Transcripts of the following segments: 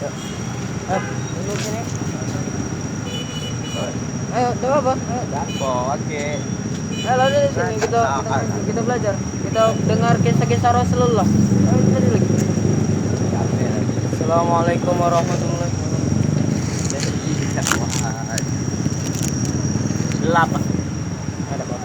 Duduk sini. Ayo, coba apa? Oke. Ayo, lalu di sini kita belajar. Kita dengar kisah-kisah Rasulullah. Ayo, kita dulu lagi. Assalamualaikum warahmatullahi wabarakatuh. Delapan. Ada apa?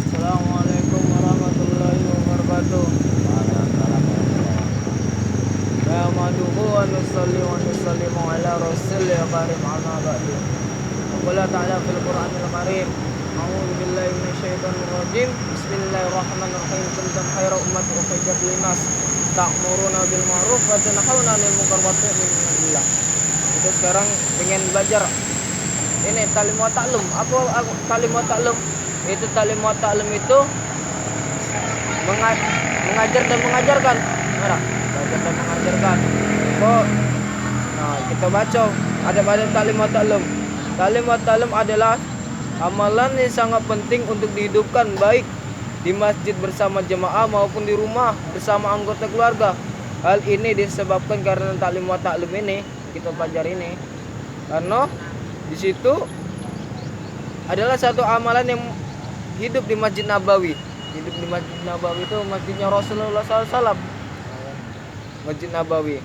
Assalamualaikum warahmatullahi wabarakatuh. Nahmaduhu wa nusalli wa nusallimu ala rasulil karim amma ba'du. Qala ta'ala fil Qur'anil karim. A'udzu billahi minasyaitonir rajim. Bismillahirrahmanirrahim. Kuntum khayra ummatin ukhrijat linnas ta'muruna bil ma'ruf wa tanhauna 'anil munkar wa tu'minuna billah. Kita sekarang pengen belajar ini talim wa ta'lum. Apa talim wa ta'lum? Itu talim wa ta'lum itu mengajar dan mengajarkan. Mana? Belajar dan mengajarkan. Kok? Nah, kita baca ada pada talim wa ta'lum. Talim wa ta'lum adalah amalan yang sangat penting untuk dihidupkan baik di masjid bersama jemaah maupun di rumah bersama anggota keluarga. Hal ini disebabkan karena talim wa ta'lum ini kita pelajari ini karena di situ adalah satu amalan yang hidup di Masjid Nabawi. Hidup di Masjid Nabawi itu masjidnya Rasulullah SAW. Masjid Nabawi.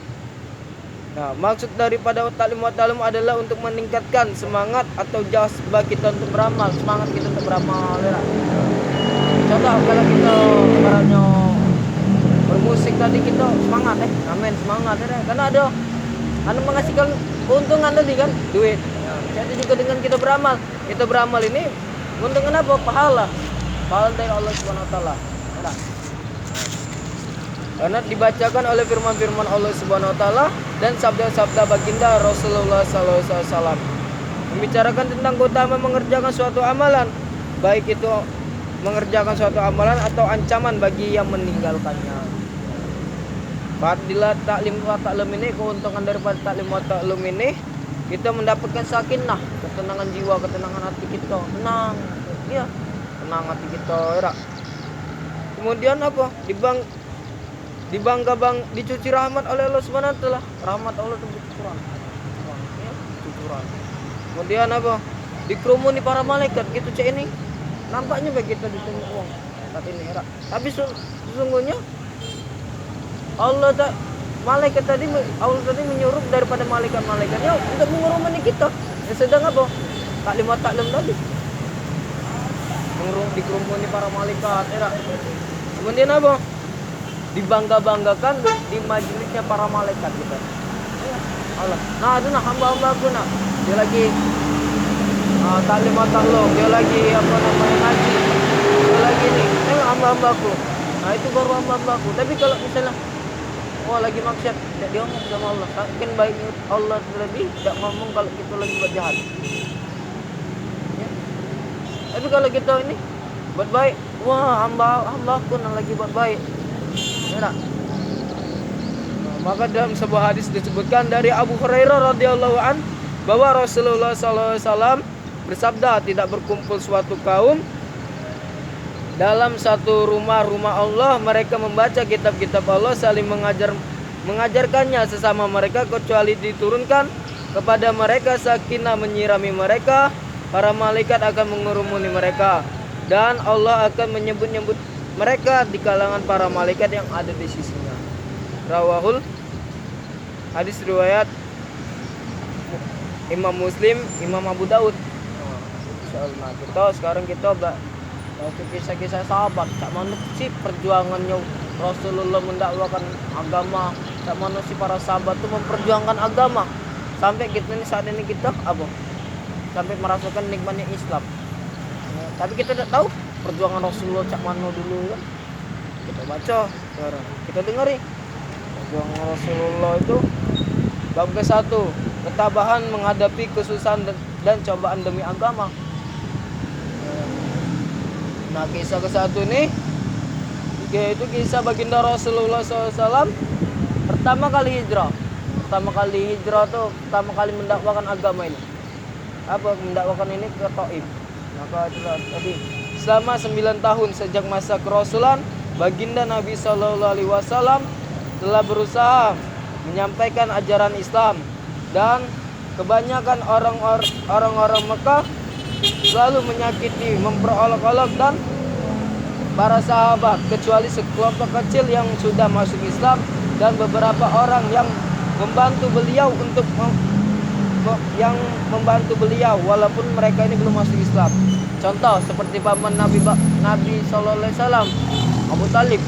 Nah, maksud daripada talim wa ta'lum adalah untuk meningkatkan semangat atau jazbah kita untuk beramal, semangat kita untuk beramal. Ya. Contoh kalau kita ibaratnya bermusik tadi kita semangat amin semangat ya. Karena ada menghasilkan keuntungan tadi kan, duit. Jadi juga dengan kita beramal ini keuntungan apa? Pahala dari Allah Subhanahu wa taala. Karena dibacakan oleh firman-firman Allah Subhanahu wa taala dan sabda-sabda baginda Rasulullah sallallahu alaihi wasallam membicarakan tentang keutamaan mengerjakan suatu amalan, baik itu mengerjakan suatu amalan atau ancaman bagi yang meninggalkannya. Fadilah taklim wa ta'lum ini, keuntungan daripada taklim wa ta'lum ini, kita mendapatkan sakinah, ketenangan jiwa, ketenangan hati kita, tenang, ya, tenang hati kita, ya. Kemudian apa? Dicuci rahmat oleh Allah Subhanahu wa taala. Rahmat Allah itu bercurah. Ya, cucuran. Kemudian apa? Dikerumuni para malaikat gitu cek ini. Nampaknya bagi kita ditanya uang saat ini, ya. Tapi sesungguhnya Allah tadi menyuruh daripada malaikat-malaikatnya untuk mengurumani kita. Ya sedang apa? Taklim wa ta'lum tadi. Dikerumuni para malaikat, ya. Kemudian apa? Dibangga-banggakan di majelisnya para malaikat kita. Ya, Allah. Nah, itu hamba-hamba aku nak. Dia lagi taklim wa ta'lum, dia lagi ngaji. Dia lagi nih, hamba-hamba aku. Nah, itu baru hamba-hamba aku. Tapi kalau misalnya lagi maksiat, tidak diomong sama Allah. Mungkin baiknya Allah lebih tidak ngomong kalau kita lagi buat jahat. Ya. Tapi kalau kita ini buat baik, hamba aku yang lagi buat baik. Ya, maka dalam sebuah hadis disebutkan dari Abu Hurairah radhiyallahu an bahwa Rasulullah sallallahu alaihi wasallam bersabda, tidak berkumpul suatu kaum dalam satu rumah Allah, mereka membaca kitab-kitab Allah saling mengajarkannya sesama mereka kecuali diturunkan kepada mereka sakinah menyirami mereka, para malaikat akan mengurumuni mereka dan Allah akan menyebut-nyebut mereka di kalangan para malaikat yang ada di sisinya. Rawahul, hadis riwayat Imam Muslim, Imam Abu Daud. Insyaallah sekarang kita kisah-kisah sahabat, cak mana sih perjuangannya Rasulullah mendakwakan agama, cak mana sih para sahabat itu memperjuangkan agama sampai kita ini saat ini kita apa? Sampai merasakan nikmatnya Islam. Ya, tapi kita tidak tahu perjuangan Rasulullah cak mana dulu kan? Kita baca sekarang, kita dengari perjuangan Rasulullah itu bab ke-1, ketabahan menghadapi kesusahan dan cobaan demi agama. Nah, kisah ke-1 ini yaitu kisah baginda Rasulullah SAW pertama kali hijrah tuh, pertama kali mendakwakan agama ini. mendakwakan ini ke Taif. Maka itulah tadi selama 9 tahun sejak masa kerasulan, baginda Nabi Shallallahu Alaihi Wasallam telah berusaha menyampaikan ajaran Islam, dan kebanyakan orang-orang Mekah selalu menyakiti, memperolok-olok dan para sahabat, kecuali sekelompok kecil yang sudah masuk Islam dan beberapa orang yang membantu beliau walaupun mereka ini belum masuk Islam. Contoh seperti paman Nabi Sallallahu Alaihi Wasallam, Abu Talib.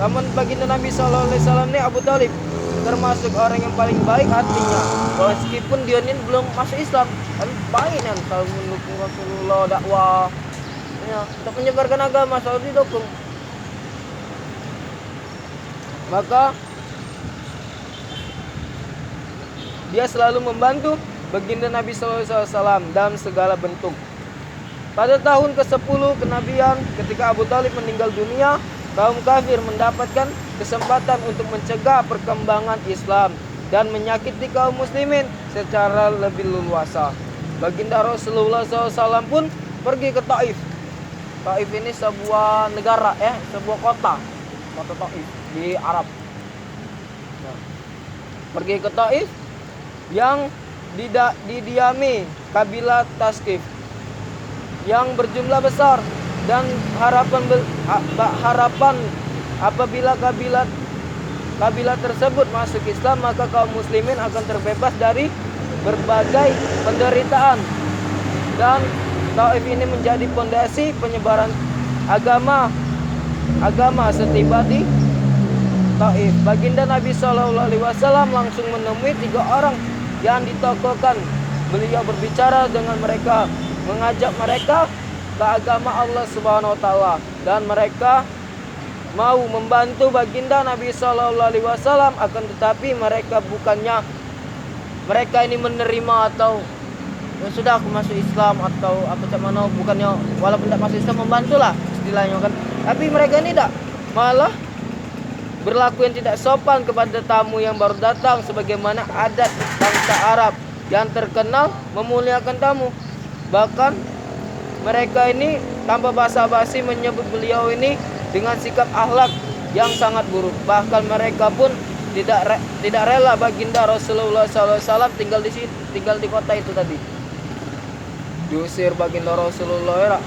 Paman baginda Nabi Sallallahu Alaihi Wasallam ini Abu Talib termasuk orang yang paling baik hatinya, meskipun dia ini belum masuk Islam, tapi baik kan, selalu mendukung Rasulullah dakwah, ya, untuk menyebarkan agama selalu didukung. Maka dia selalu membantu baginda Nabi SAW dalam segala bentuk. Pada tahun ke-10 kenabian, ketika Abu Talib meninggal dunia, kaum kafir mendapatkan kesempatan untuk mencegah perkembangan Islam dan menyakiti kaum muslimin secara lebih leluasa. Baginda Rasulullah SAW pun pergi ke Taif. Taif ini sebuah negara, sebuah kota Taif di Arab. Nah, pergi ke Taif yang didiami kabilah Taskif yang berjumlah besar, dan harapan apabila kabilah tersebut masuk Islam, maka kaum muslimin akan terbebas dari berbagai penderitaan, dan Taif ini menjadi fondasi penyebaran agama setiba di Taif. Baginda Nabi Shallallahu Alaihi Wasallam langsung menemui 3 orang yang ditokohkan. Beliau berbicara dengan mereka, mengajak mereka ke agama Allah Subhanahu Wa Taala, dan mereka mau membantu baginda Nabi Shallallahu Alaihi Wasallam. Akan tetapi mereka ini menerima atau ya sudah aku masuk Islam atau apa macam, bukannya walaupun tidak masuk Islam membantulah istilahnya kan, tapi mereka ini tidak, malah berlaku yang tidak sopan kepada tamu yang baru datang, sebagaimana adat bangsa Arab yang terkenal memuliakan tamu. Bahkan mereka ini tanpa basa-basi menyebut beliau ini dengan sikap akhlak yang sangat buruk. Bahkan mereka pun tidak rela baginda Rasulullah SAW tinggal di kota itu tadi. Diusir baginda Rasulullah.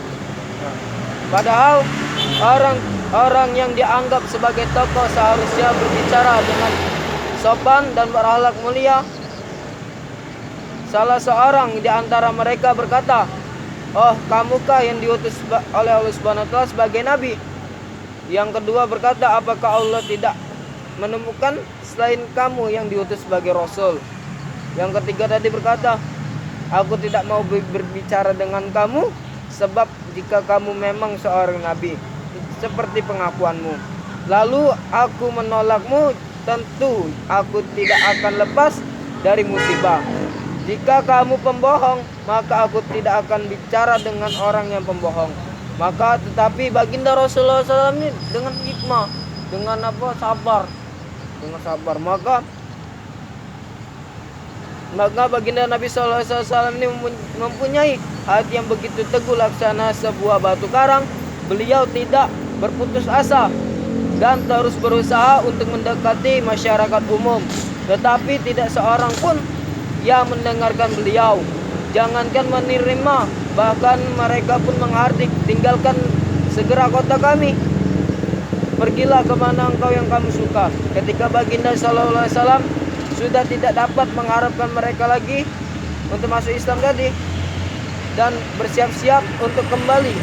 Padahal orang yang dianggap sebagai tokoh seharusnya berbicara dengan sopan dan berakhlak mulia. Salah seorang di antara mereka berkata, "Oh, kamukah yang diutus oleh Allah Subhanahu wa taala sebagai nabi?" Yang kedua berkata, "Apakah Allah tidak menemukan selain kamu yang diutus sebagai rasul?" Yang ketiga tadi berkata, "Aku tidak mau berbicara dengan kamu, sebab jika kamu memang seorang nabi, seperti pengakuanmu, lalu aku menolakmu, tentu aku tidak akan lepas dari musibah. Jika kamu pembohong, maka aku tidak akan bicara dengan orang yang pembohong." Maka tetapi baginda Rasulullah SAW ini dengan hikmah, dengan sabar. Maka baginda Nabi SAW ini mempunyai hati yang begitu teguh laksana sebuah batu karang. Beliau tidak berputus asa dan terus berusaha untuk mendekati masyarakat umum, tetapi tidak seorang pun yang mendengarkan beliau. Jangankan menerima, bahkan mereka pun menghardik, "Tinggalkan segera kota kami, pergilah kemana engkau yang kamu suka." Ketika baginda Sallallahu Alaihi Wasallam sudah tidak dapat mengharapkan mereka lagi untuk masuk Islam tadi dan bersiap-siap untuk kembali,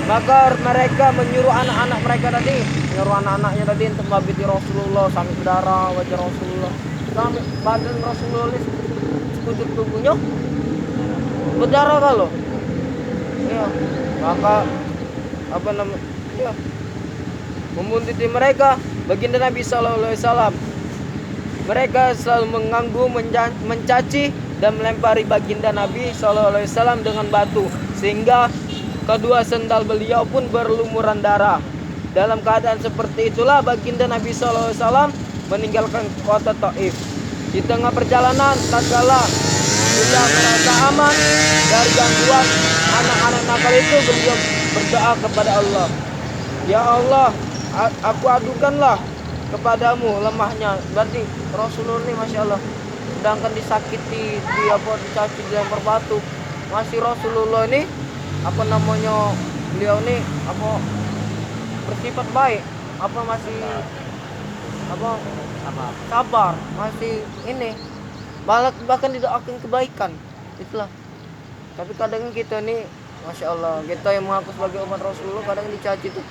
maka mereka menyuruh anak-anaknya tadi untuk menghabisi Rasulullah sampai berdarah wajah Rasulullah, sampai badan Rasulullah sekujur tubuhnya berdarah kalau. Ya, maka membuntuti mereka baginda Nabi Sallallahu Alaihi Wasallam. Mereka selalu mengganggu, mencaci dan melempari baginda Nabi Sallallahu Alaihi Wasallam dengan batu, sehingga kedua sendal beliau pun berlumuran darah. Dalam keadaan seperti itulah baginda Nabi Sallallahu Alaihi Wasallam meninggalkan kota Taif. Di tengah perjalanan, tatkala kita merasa aman dari gangguan anak-anak nakal itu, beliau berdoa kepada Allah, ya Allah, aku adukanlah kepadamu lemahnya. Berarti Rasulullah ini masya Allah, sedangkan disakiti, dicaci, dilempar batu, masih Rasulullah ini beliau ini bersifat baik, masih sabar, masih ini, bahkan didoakan kebaikan itulah. Tapi kadang kita nih masya Allah, kita yang mengaku sebagai umat Rasulullah kadang dicaci tuh,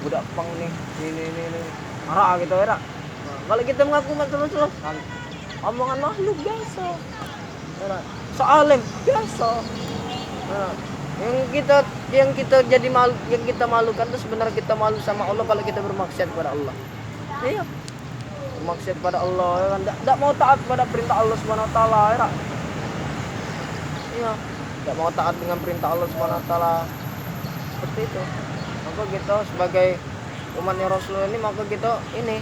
budak pang nih, ini marah gitu ya. Nah, kalau kita mengaku umat Rasulullah kan omongan makhluk biasa, soalim biasa. Nah, yang kita jadi malu, yang kita malukan itu sebenarnya kita malu sama Allah kalau kita bermaksiat kepada Allah. Iya, bermaksiat pada Allah, ya kan? Tidak mau taat pada perintah Allah Subhanahu Wa Taala, ya. Iya, tidak mau taat dengan perintah Allah Subhanahu Wa Taala, seperti itu. Maka kita sebagai umatnya Rasulullah ini, maka kita ini